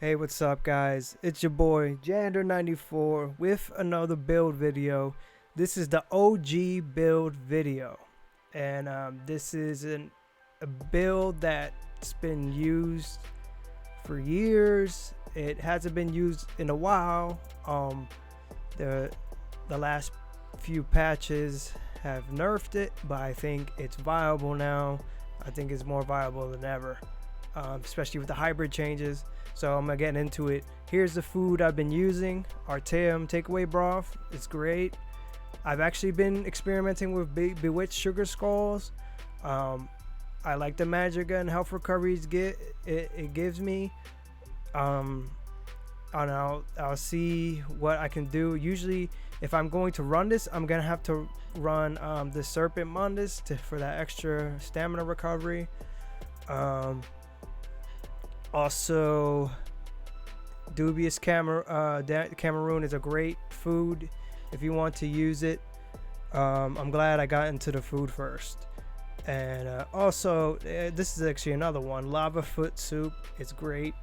Hey, what's up, guys? It's your boy Jander94 with another build video. This is the OG build video, and this is a build that's been used for years. It hasn't been used in a while. The last few patches have nerfed it, but I think it's viable now. I think it's more viable than ever, especially with the hybrid changes. So I'm gonna get into it. Here's the food I've been using. Arteum takeaway broth. It's great. I've actually been experimenting with bewitched sugar skulls. I like the magic and health recoveries it gives me. And I'll see what I can do. Usually, if I'm going to run this, I'm gonna have to run the Serpent Mundus for that extra stamina recovery. Also, dubious Cameroon is a great food if you want to use it. I'm glad I got into the food first. And also, this is actually another one, lava foot soup. It's great,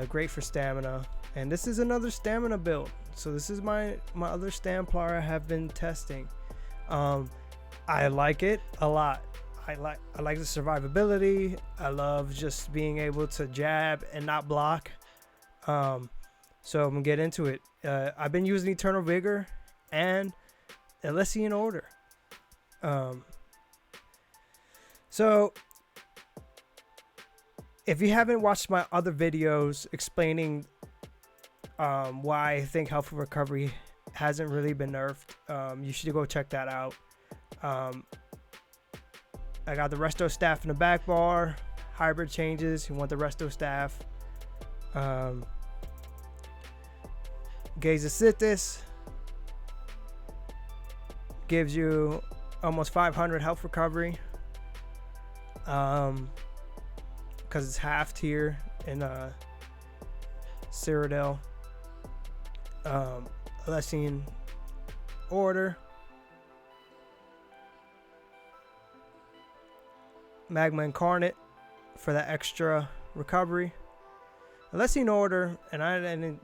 great for stamina. And this is another stamina build. So this is my other Templar I have been testing. I like it a lot. I like the survivability. I love just being able to jab and not block. So I'm gonna get into it. I've been using Eternal Vigor and Elysian Order. So if you haven't watched my other videos explaining why I think health recovery hasn't really been nerfed, you should go check that out. I got the resto staff in the back bar. Hybrid changes. You want the resto staff. Gaze gives you almost 500 health recovery. Because it's halved here in Cyrodiil. Elysian Order. Magma Incarnate for that extra recovery. Elysian Order, and I didn't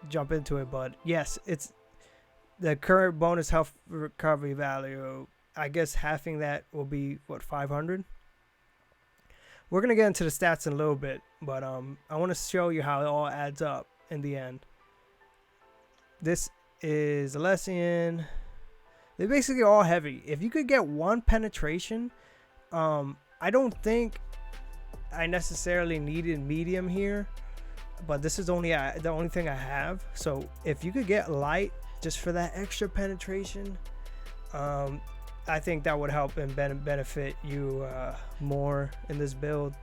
jump into it, but yes, it's the current bonus health recovery value. I guess halving that will be what, 500. We're gonna get into the stats in a little bit, but I want to show you how it all adds up in the end. This is Elysian. They're basically all heavy. If you could get one penetration, I don't think I necessarily needed medium here, but this is the only thing I have. So if you could get light just for that extra penetration, I think that would help and benefit you more in this build.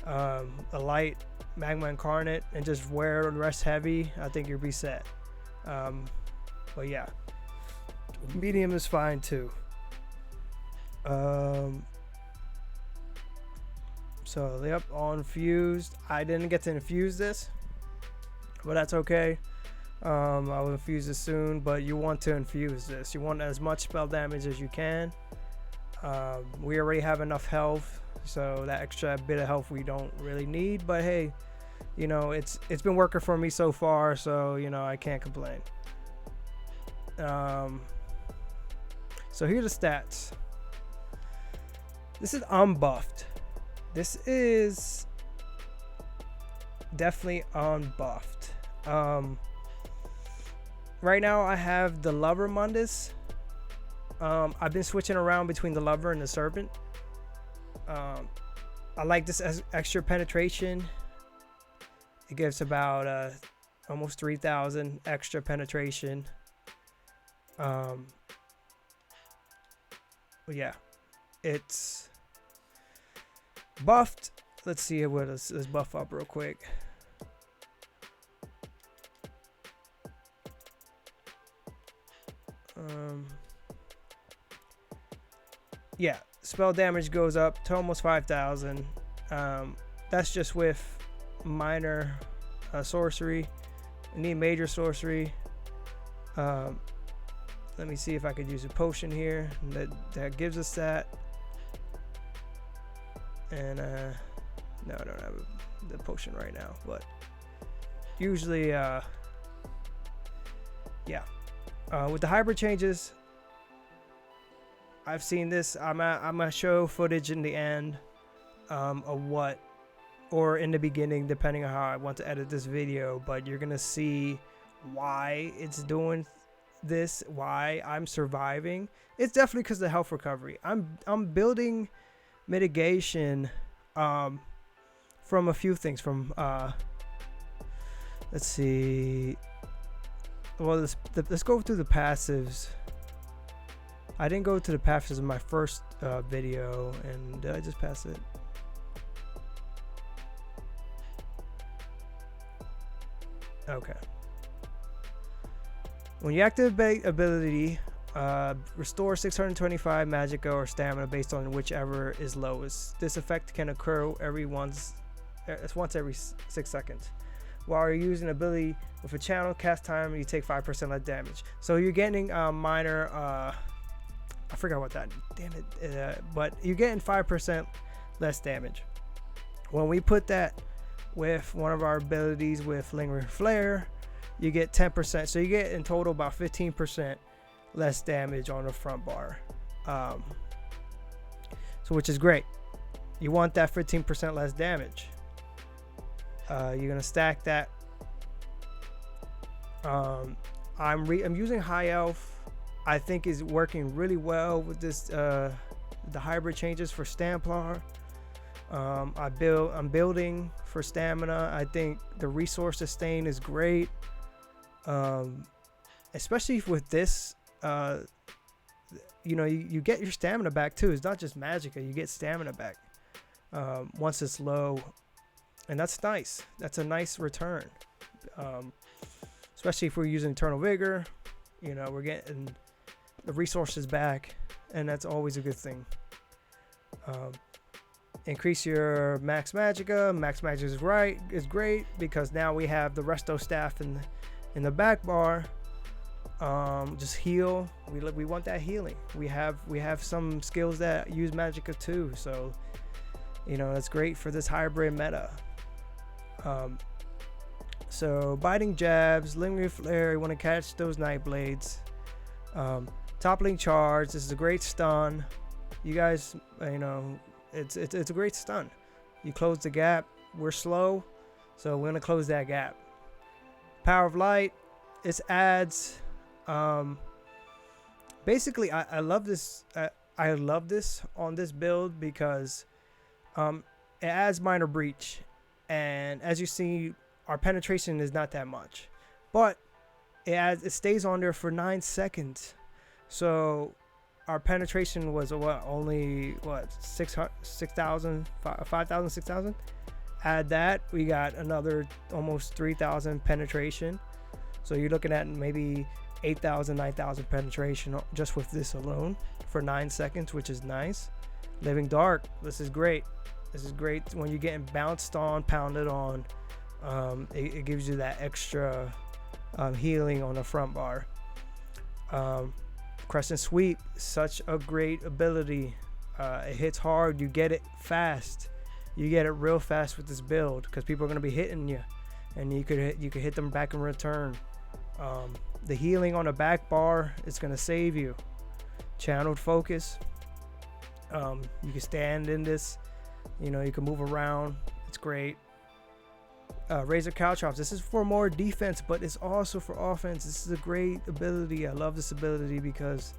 A light Magma Incarnate and just wear the rest heavy, I think you'll be set. But yeah, medium is fine too. So yep, all infused. I didn't get to infuse this, but that's okay. I'll infuse this soon, but you want to infuse this. You want as much spell damage as you can. We already have enough health, so that extra bit of health we don't really need, but hey, you know, it's been working for me so far, so you know, I can't complain. So here's the stats. This is unbuffed. This is definitely unbuffed. Right now I have the Lover Mundus. I've been switching around between the Lover and the Serpent. I like this as extra penetration. It gives about almost 3,000 extra penetration. But yeah, it's buffed. Let's see what let's buff up real quick. Yeah, spell damage goes up to almost 5,000. That's just with minor sorcery. I need major sorcery. Let me see if I could use a potion here that gives us that. And No, I don't have the potion right now, but usually, yeah. With the hybrid changes, I've seen this. I'm gonna show footage in the end of what, or in the beginning, depending on how I want to edit this video. But you're gonna see why it's doing this, why I'm surviving. It's definitely because of the health recovery. I'm building mitigation from a few things. From let's see. Well, let's go through the passives. I didn't go to the passives in my first video, and did I just pass it? Okay. When you activate ability, restore 625 magicka or stamina based on whichever is lowest. This effect can occur once every 6 seconds. While you're using ability with a channel cast time, you take 5% less damage. So you're getting minor. I forgot what that. Damn it! But you're getting 5% less damage. When we put that with one of our abilities with Lingering Flare, you get 10%. So you get in total about 15% less damage on the front bar. So which is great. You want that 15% less damage. You're gonna stack that. I'm using High Elf. I think is working really well with this the hybrid changes for Templar. I'm building for stamina. I think the resource sustain is great, especially with this. You get your stamina back too. It's not just magicka, you get stamina back once it's low, and that's nice. That's a nice return, especially if we're using Eternal Vigor. We're getting the resources back, and that's always a good thing. Increase your max magicka. Max magicka is great because now we have the resto staff in the back bar. Just heal. We want that healing. We have some skills that use magicka too, so that's great for this hybrid meta. So biting jabs, lingering flare. You want to catch those night blades. Toppling charge. This is a great stun. You guys, it's a great stun. You close the gap. We're slow, so we're gonna close that gap. Power of light. It adds. Basically, I love this. I love this on this build because it adds minor breach, and as you see, our penetration is not that much, but it stays on there for 9 seconds. So our penetration was only 6,000, 5,000, 6,000. Add that, we got another almost 3,000 penetration. So you're looking at maybe 8,000, 9,000 penetration just with this alone for 9 seconds, which is nice. Living Dark, this is great. This is great when you're getting bounced on, pounded on. It gives you that extra healing on the front bar. Crescent Sweep, such a great ability. It hits hard. You get it fast. You get it real fast with this build because people are going to be hitting you, and you could hit them back in return. The healing on the back bar is going to save you. Channeled Focus. You can stand in this. You can move around. It's great. Razor Caltrops. This is for more defense, but it's also for offense. This is a great ability. I love this ability because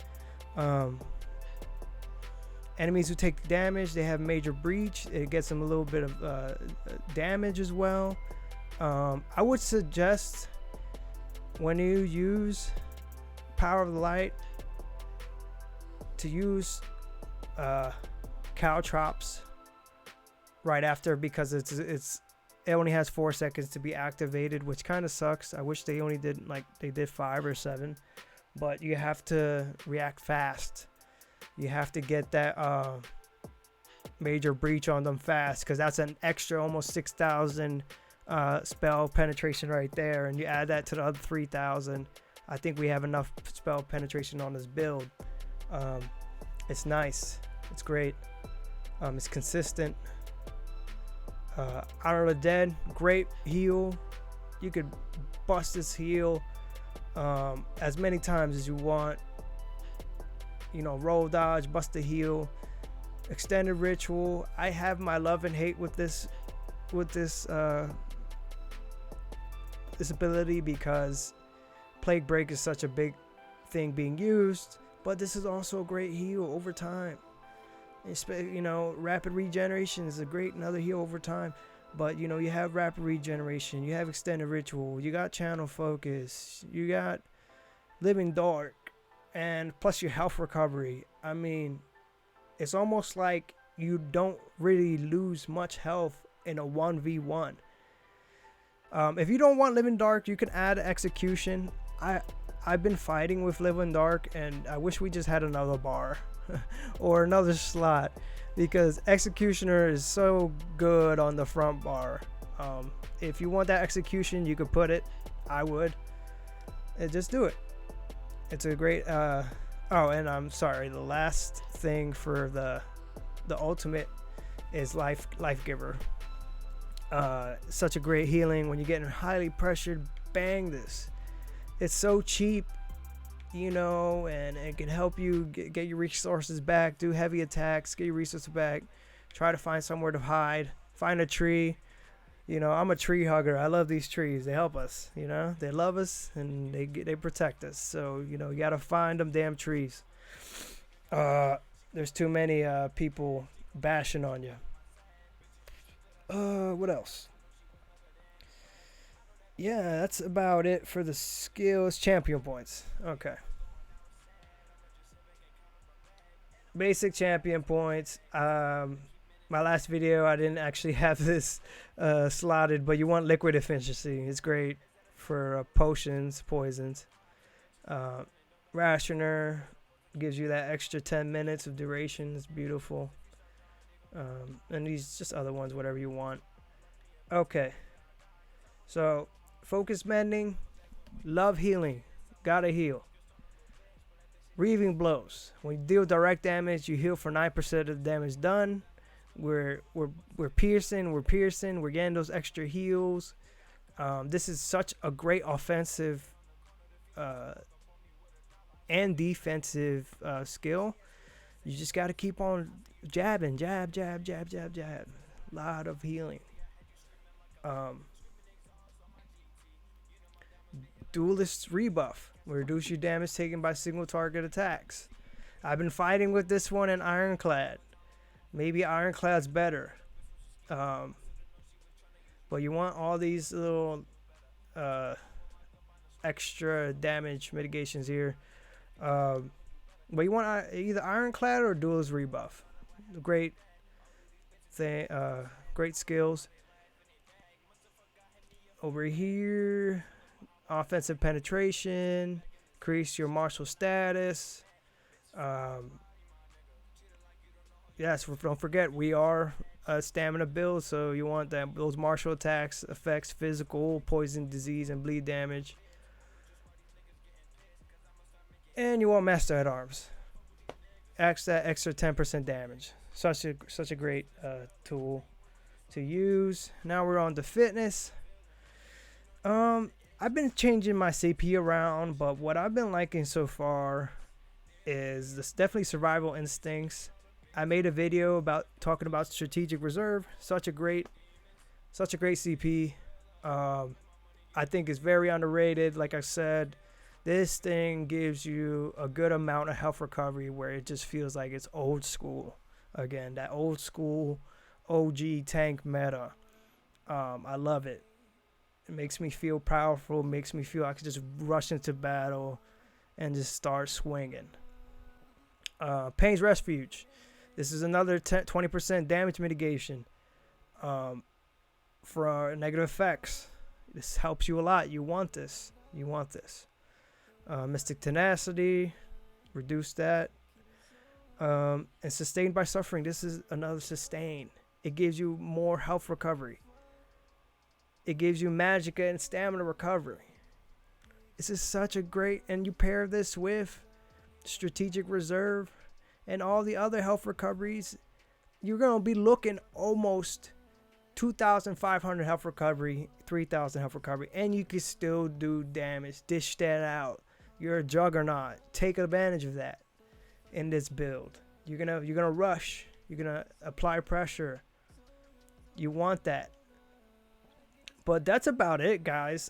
enemies who take damage, they have major breach. It gets them a little bit of damage as well. I would suggest when you use Power of the Light to use Caltrops right after, because it only has 4 seconds to be activated, which kind of sucks. I wish they only did they did 5 or 7, but you have to react fast. You have to get that major breach on them fast, because that's an extra almost 6,000 spell penetration right there, and you add that to the other 3,000. I think we have enough spell penetration on this build. It's nice. It's great. It's consistent. Honor of the Dead, great heal. You could bust this heal as many times as you want. You know, roll dodge, bust the heal. Extended Ritual. I have my love and hate with this ability, because Plague Break is such a big thing being used, but this is also a great heal over time. You know, Rapid Regeneration is a great another heal over time, but you know, you have Rapid Regeneration, you have Extended Ritual, you got Channel Focus, you got Living Dark, and plus your health recovery. I mean, it's almost like you don't really lose much health in a 1v1. If you don't want Living Dark, you can add Execution. I've been fighting with Living Dark, and I wish we just had another bar or another slot, because Executioner is so good on the front bar. If you want that Execution, you could put it. I would. And just do it. It's a great oh, and I'm sorry, the last thing for the ultimate is Life Giver. Such a great healing when you're getting highly pressured. Bang this. It's so cheap, you know, and it can help you get your resources back, do heavy attacks, get your resources back, try to find somewhere to hide, find a tree. You know, I'm a tree hugger. I love these trees. They help us, you know. They love us, and they protect us. So, you know, you got to find them damn trees. There's too many people bashing on you. What else? Yeah, that's about it for the skills. Champion points. Okay. Basic champion points. My last video, I didn't actually have this slotted, but you want liquid efficiency. It's great for potions, poisons. Rationer gives you that extra 10 minutes of duration. It's beautiful. And these just other ones, whatever you want. Okay. So, focus mending, love healing. Gotta heal. Reaving blows. When you deal direct damage, you heal for 9% of the damage done. We're piercing. We're getting those extra heals. This is such a great offensive and defensive skill. You just got to keep on jabbing, jab. Lot of healing. Duelist rebuff. Reduce your damage taken by single target attacks. I've been fighting with this one in Ironclad. Maybe Ironclad's better. But you want all these little extra damage mitigations here. But you want either Ironclad or Duelist rebuff. Great thing. Great skills. Over here, offensive penetration. Increase your martial status. Yes, don't forget, we are a stamina build, so you want those martial attacks, effects, physical, poison, disease, and bleed damage. And you want Master at Arms. That extra 10% damage. Such a great tool to use. Now we're on to fitness. I've been changing my CP around, but what I've been liking so far is this definitely Survival Instincts. I made a video talking about Strategic Reserve. Such a great CP. I think it's very underrated. Like I said, this thing gives you a good amount of health recovery where it just feels like it's old school. Again, that old school OG tank meta. I love it. It makes me feel powerful. Makes me feel I can just rush into battle and just start swinging. Pain's Refuge. This is another 20% damage mitigation for negative effects. This helps you a lot. You want this. Mystic Tenacity. Reduce that. And Sustained by Suffering. This is another sustain. It gives you more health recovery. It gives you magicka and stamina recovery. This is such a great... And you pair this with Strategic Reserve and all the other health recoveries, you're going to be looking almost 2,500 health recovery, 3,000 health recovery, and you can still do damage. Dish that out. You're a juggernaut. Take advantage of that in this build. You're gonna rush. You're gonna apply pressure. You want that. But that's about it, guys.